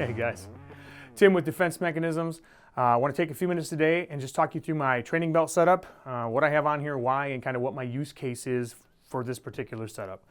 Hey guys, Tim with Defense Mechanisms. I want to take a few minutes today and just talk you through my training belt setup, what I have on here, why, and kind of what my use case is for this particular setup.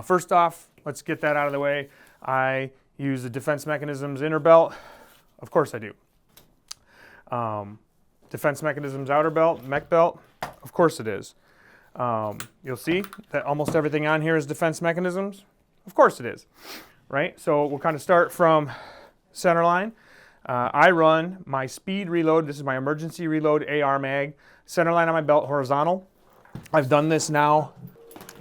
First off, let's get that out of the way. I use the Defense Mechanisms inner belt. Of course I do. Defense Mechanisms outer belt, mech belt. Of course it is. You'll see that almost everything on here is Defense Mechanisms. Of course it is. Right? So we'll kind of start from center line. I run my speed reload. This is my emergency reload AR mag. Center line on my belt, horizontal. I've done this now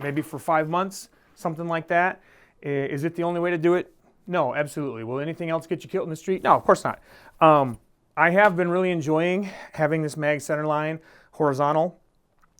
maybe for 5 months, something like that. Is it the only way to do it? No, absolutely. Will anything else get you killed in the street? No, of course not. I have been really enjoying having this mag center line horizontal.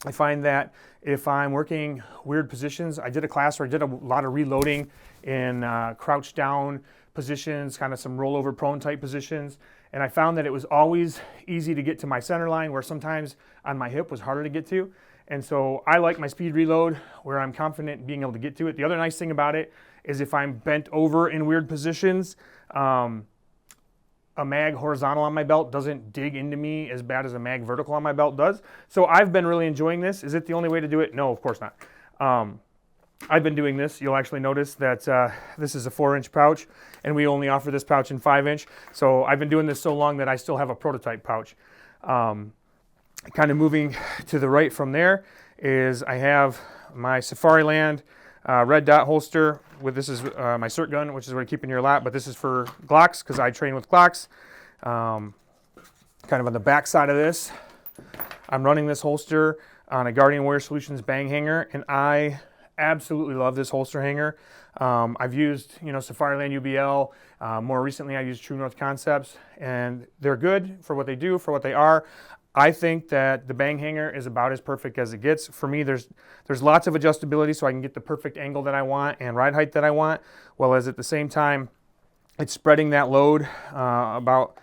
I find that if I'm working weird positions, I did a class where I did a lot of reloading in crouch down positions, kind of some rollover prone type positions, and I found that it was always easy to get to my center line, where sometimes on my hip was harder to get to. And so I like my speed reload where I'm confident in being able to get to it. The other nice thing about it is if I'm bent over in weird positions, a mag horizontal on my belt doesn't dig into me as bad as a mag vertical on my belt does. So I've been really enjoying this. Is it the only way to do it? No, of course not. I've been doing this. You'll actually notice that this is a 4-inch pouch, and we only offer this pouch in 5-inch. So I've been doing this so long that I still have a prototype pouch. Kind of moving to the right from there is I have my Safariland red dot holster. This is my SIRT gun, which is what I keep in your lap, but this is for Glocks because I train with Glocks. Kind of on the back side of this, I'm running this holster on a Guardian Warrior Solutions bang hanger, and I absolutely love this holster hanger. I've used, Safariland UBL. More recently, I used True North Concepts, and they're good for what they do, for what they are. I think that the bang hanger is about as perfect as it gets. For me, there's lots of adjustability, so I can get the perfect angle that I want and ride height that I want, while as at the same time, it's spreading that load about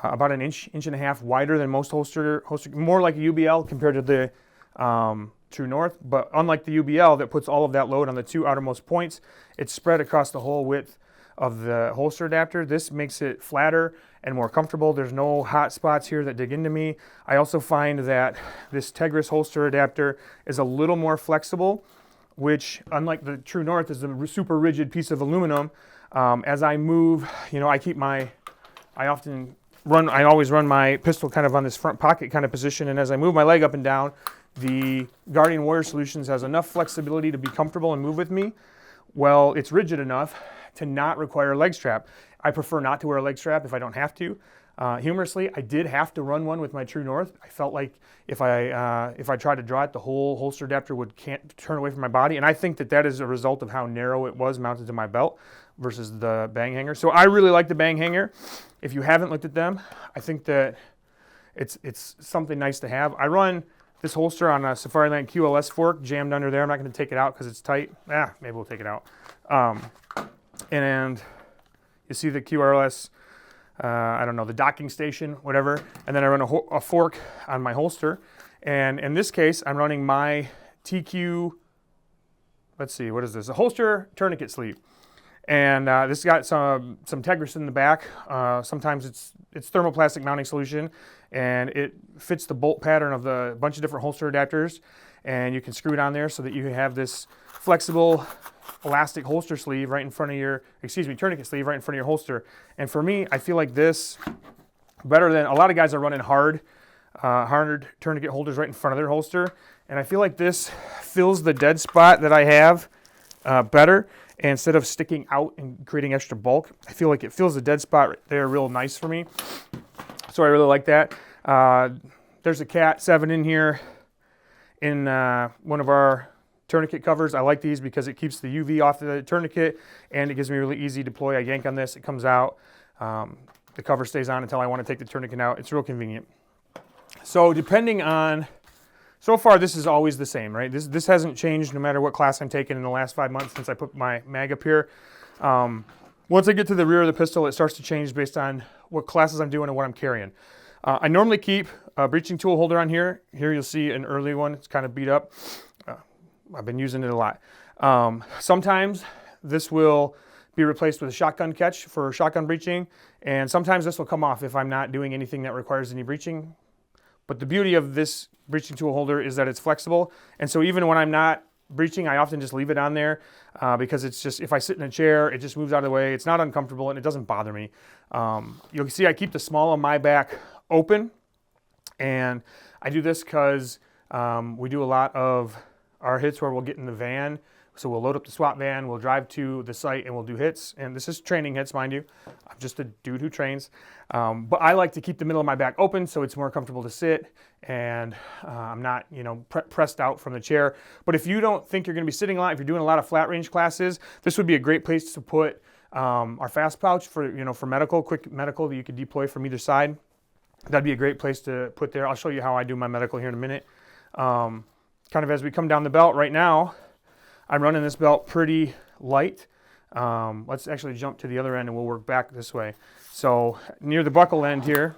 an inch and a half wider than most holster, more like a UBL compared to the True North, but unlike the UBL that puts all of that load on the two outermost points, it's spread across the whole width of the holster adapter. This makes it flatter and more comfortable. There's no hot spots here that dig into me. I also find that this Tegris holster adapter is a little more flexible, which, unlike the True North, is a super rigid piece of aluminum. As I move, I always run my pistol kind of on this front pocket kind of position, and as I move my leg up and down, the Guardian Warrior Solutions has enough flexibility to be comfortable and move with me. Well, it's rigid enough to not require a leg strap. I prefer not to wear a leg strap if I don't have to. Humorously, I did have to run one with my True North. I felt like if I tried to draw it, the whole holster adapter can't turn away from my body, and I think that is a result of how narrow it was mounted to my belt versus the bang hanger. So I really like the bang hanger. If you haven't looked at them, I think that it's something nice to have. I run this holster on a Safariland QLS fork jammed under there. I'm not going to take it out because it's tight. Maybe we'll take it out. And you see the QRLS, the docking station, whatever. And then I run a fork on my holster. And in this case, I'm running my TQ, let's see, what is this? A holster tourniquet sleeve. And this got some Tegris in the back. Sometimes it's thermoplastic mounting solution, and it fits the bolt pattern of the bunch of different holster adapters, and you can screw it on there so that you have this flexible elastic holster sleeve right in front of your, tourniquet sleeve right in front of your holster. And for me, I feel like this better than a lot of guys are running hard tourniquet holders right in front of their holster, and I feel like this fills the dead spot that I have better. And instead of sticking out and creating extra bulk, I feel like it fills the dead spot right there real nice for me. So I really like that. There's a Cat 7 in here in one of our tourniquet covers. I like these because it keeps the UV off the tourniquet, and it gives me a really easy deploy. I yank on this, it comes out. The cover stays on until I want to take the tourniquet out. It's real convenient. So so far, this is always the same, right? This hasn't changed no matter what class I'm taking in the last 5 months since I put my mag up here. Once I get to the rear of the pistol, it starts to change based on what classes I'm doing and what I'm carrying. I normally keep a breaching tool holder on here. Here you'll see an early one. It's kind of beat up. I've been using it a lot. Sometimes this will be replaced with a shotgun catch for shotgun breaching. And sometimes this will come off if I'm not doing anything that requires any breaching. But the beauty of this breaching tool holder is that it's flexible. And so even when I'm not breaching, I often just leave it on there because it's just, if I sit in a chair, it just moves out of the way. It's not uncomfortable and it doesn't bother me. You'll see I keep the small of my back open, and I do this because we do a lot of our hits where we'll get in the van. So we'll load up the SWAT van, we'll drive to the site, and we'll do hits. And this is training hits, mind you. I'm just a dude who trains. But I like to keep the middle of my back open so it's more comfortable to sit, and I'm not, pressed out from the chair. But if you don't think you're going to be sitting a lot, if you're doing a lot of flat range classes, this would be a great place to put our fast pouch for medical, quick medical that you could deploy from either side. That'd be a great place to put there. I'll show you how I do my medical here in a minute. Kind of as we come down the belt right now, I'm running this belt pretty light. Let's actually jump to the other end and we'll work back this way. So near the buckle end here,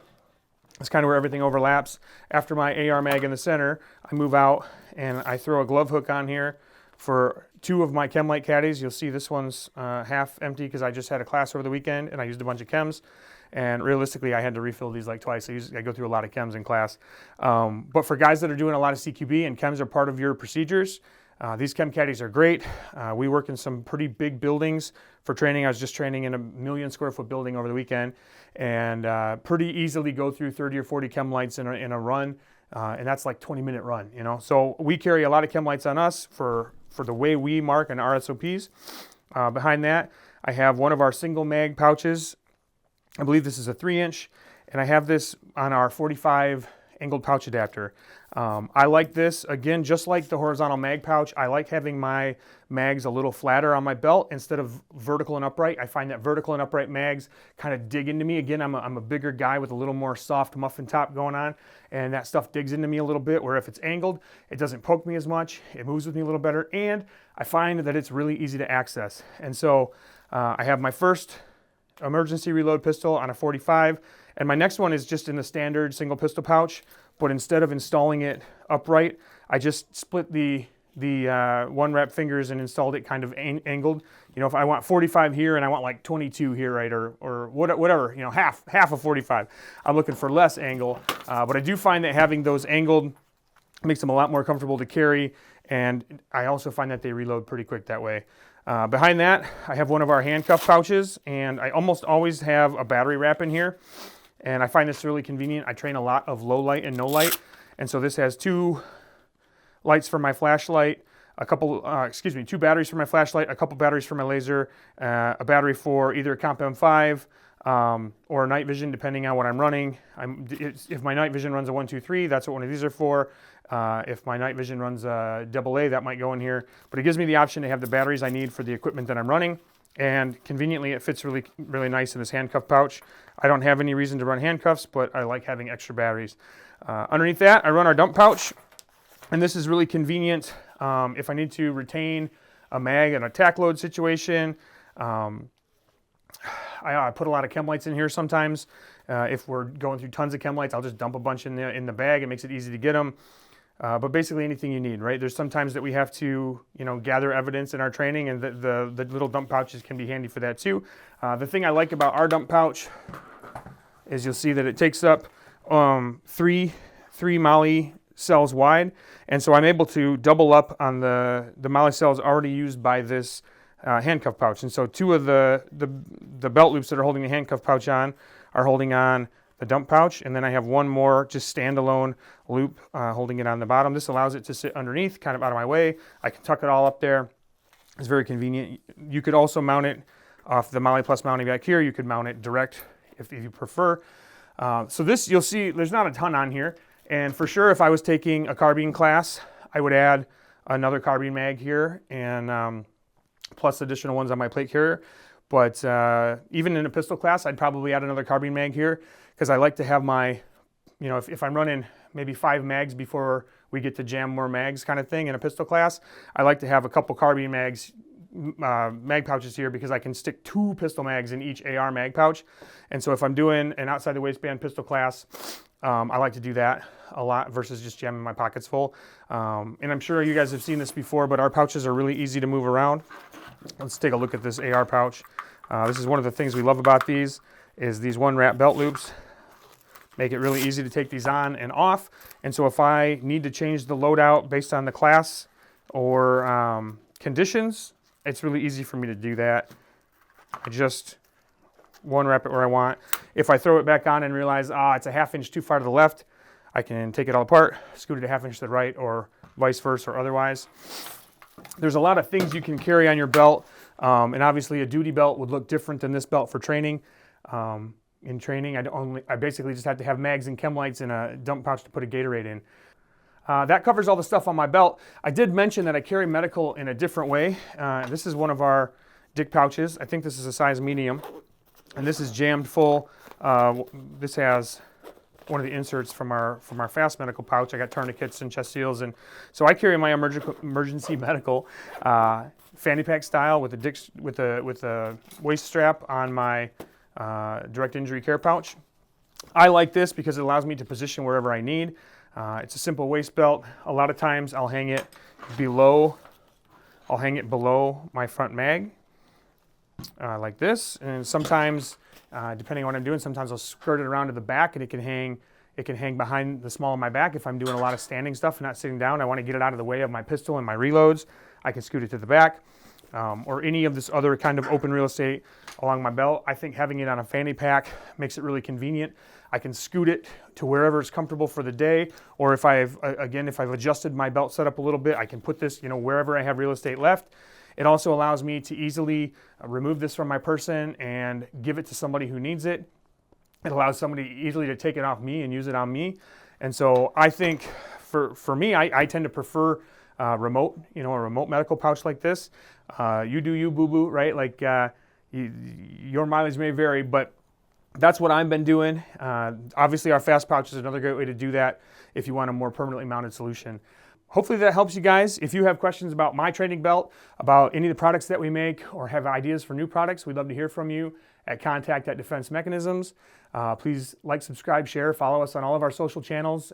that's kind of where everything overlaps. After my AR mag in the center, I move out and I throw a glove hook on here for 2 of my Chem light caddies. You'll see this one's half empty because I just had a class over the weekend and I used a bunch of chems. And realistically, I had to refill these like twice. I go through a lot of chems in class. But for guys that are doing a lot of CQB and chems are part of your procedures, these Chem caddies are great. We work in some pretty big buildings for training. I was just training in a 1 million square foot building over the weekend, and pretty easily go through 30 or 40 Chem lights in a run, and that's like 20-minute run. So we carry a lot of Chem lights on us for the way we mark and our SOPs. Behind that, I have one of our single mag pouches. I believe this is a 3-inch, and I have this on our 45 angled pouch adapter. I like this, again, just like the horizontal mag pouch. I like having my mags a little flatter on my belt instead of vertical and upright. I find that vertical and upright mags kind of dig into me. Again, I'm a bigger guy with a little more soft muffin top going on, and that stuff digs into me a little bit, where if it's angled, it doesn't poke me as much. It moves with me a little better, and I find that it's really easy to access. And so I have my first emergency reload pistol on a 45, and my next one is just in the standard single pistol pouch, but instead of installing it upright, I just split the 1-rep fingers and installed it kind of angled. If I want 45 here and I want like 22 here, right, or whatever, half of 45. I'm looking for less angle, but I do find that having those angled makes them a lot more comfortable to carry, and I also find that they reload pretty quick that way. Behind that, I have one of our handcuff pouches, and I almost always have a battery wrap in here, and I find this really convenient. I train a lot of low light and no light, and so this has 2 lights for my flashlight, 2 batteries for my flashlight, a couple batteries for my laser, a battery for either a Comp M5 or night vision, depending on what I'm running. If my night vision runs a 1, 2, 3, that's what one of these are for. If my night vision runs a AA, that might go in here. But it gives me the option to have the batteries I need for the equipment that I'm running. And conveniently, it fits really, really nice in this handcuff pouch. I don't have any reason to run handcuffs, but I like having extra batteries. Underneath that, I run our dump pouch. And this is really convenient if I need to retain a mag in a tack load situation. I put a lot of Chem lights in here sometimes. If we're going through tons of Chem lights, I'll just dump a bunch in the bag. It makes it easy to get them. But basically anything you need, right? There's sometimes that we have to, gather evidence in our training, and the little dump pouches can be handy for that too. The thing I like about our dump pouch is you'll see that it takes up 3 Molly cells wide, and so I'm able to double up on the Molly cells already used by this handcuff pouch. And so 2 of the belt loops that are holding the handcuff pouch on are holding on the dump pouch, and then I have 1 more just standalone loop holding it on the bottom. This allows it to sit underneath, kind of out of my way. I can tuck it all up there. It's very convenient. You could also mount it off the Molly Plus mounting back here. You could mount it direct if you prefer. So this, you'll see, there's not a ton on here. And for sure, if I was taking a carbine class, I would add another carbine mag here, and plus additional ones on my plate carrier. But even in a pistol class, I'd probably add another carbine mag here, because I like to have my, if I'm running maybe 5 mags before we get to jam more mags kind of thing in a pistol class, I like to have a couple carbine mags, mag pouches here, because I can stick 2 pistol mags in each AR mag pouch. And so if I'm doing an outside the waistband pistol class, I like to do that a lot versus just jamming my pockets full. And I'm sure you guys have seen this before, but our pouches are really easy to move around. Let's take a look at this AR pouch. This is one of the things we love about these, is these one wrap belt loops. Make it really easy to take these on and off. And so if I need to change the loadout based on the class or conditions, it's really easy for me to do that. I just one wrap it where I want. If I throw it back on and realize, it's a ½ inch too far to the left, I can take it all apart, scoot it a ½ inch to the right, or vice versa, or otherwise. There's a lot of things you can carry on your belt, and obviously a duty belt would look different than this belt for training. In training, I basically just have to have mags and chem lights and a dump pouch to put a Gatorade in. That covers all the stuff on my belt. I did mention that I carry medical in a different way. This is one of our dick pouches. I think this is a size medium, and this is jammed full. This has one of the inserts from our fast medical pouch. I got tourniquets and chest seals, and so I carry my emergency medical fanny pack style with a waist strap on my direct injury care pouch. I like this because it allows me to position wherever I need. It's a simple waist belt. A lot of times I'll hang it below my front mag like this, and sometimes depending on what I'm doing, sometimes I'll skirt it around to the back, and it can hang behind the small of my back. If I'm doing a lot of standing stuff and not sitting down, I want to get it out of the way of my pistol and my reloads, I can scoot it to the back. Or any of this other kind of open real estate along my belt. I think having it on a fanny pack makes it really convenient. I can scoot it to wherever it's comfortable for the day, or if I've adjusted my belt setup a little bit, I can put this, wherever I have real estate left. It also allows me to easily remove this from my person and give it to somebody who needs it. It allows somebody easily to take it off me and use it on me. And so I think for me, I tend to prefer a remote medical pouch like this. You do you, boo-boo, right? Like your mileage may vary, but that's what I've been doing. Obviously, our fast pouch is another great way to do that if you want a more permanently mounted solution. Hopefully that helps you guys. If you have questions about my training belt, about any of the products that we make, or have ideas for new products, we'd love to hear from you at contact@Defense Mechanisms. Please like, subscribe, share, follow us on all of our social channels.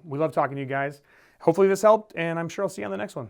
We love talking to you guys. Hopefully this helped, and I'm sure I'll see you on the next one.